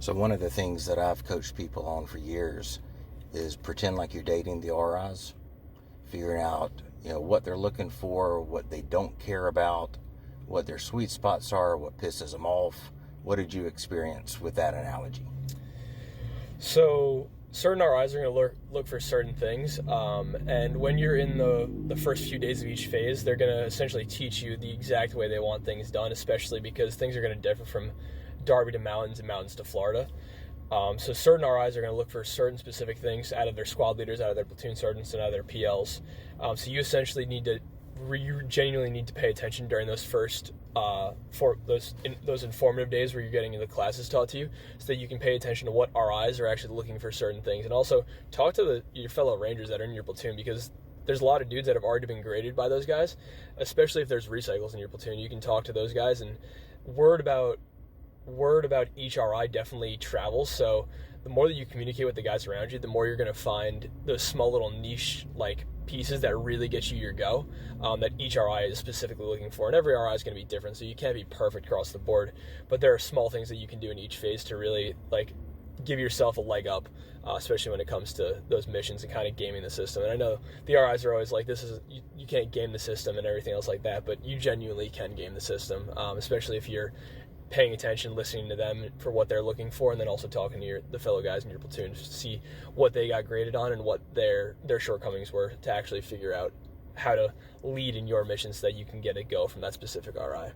So one of the things that I've coached people on for years is pretend like you're dating the RIs, figuring out, what they're looking for, what they don't care about, what their sweet spots are, what pisses them off. What did you experience with that analogy? So certain RIs are going to look for certain things, and when you're in the first few days of each phase, they're going to essentially teach you the exact way they want things done, especially because things are going to differ from Derby to mountains and mountains to Florida. So certain RIs are going to look for certain specific things out of their squad leaders, out of their platoon sergeants, and out of their PLs. So you essentially you genuinely need to pay attention during those first those informative days where you're getting the classes taught to you, so that you can pay attention to what RIs are actually looking for certain things, and also talk to your fellow Rangers that are in your platoon, because there's a lot of dudes that have already been graded by those guys, especially if there's recycles in your platoon. You can talk to those guys, and word about each RI definitely travels. So the more that you communicate with the guys around you, the more you're going to find those small little niche pieces that really get you your go, that each RI is specifically looking for. And every RI is going to be different, so you can't be perfect across the board, but there are small things that you can do in each phase to really give yourself a leg up, especially when it comes to those missions and kind of gaming the system. And I know the RIs are always like, you can't game the system and everything else like that, but you genuinely can game the system, especially if you're paying attention, listening to them for what they're looking for, and then also talking to the fellow guys in your platoon to see what they got graded on and what their shortcomings were, to actually figure out how to lead in your mission so that you can get a go from that specific RI.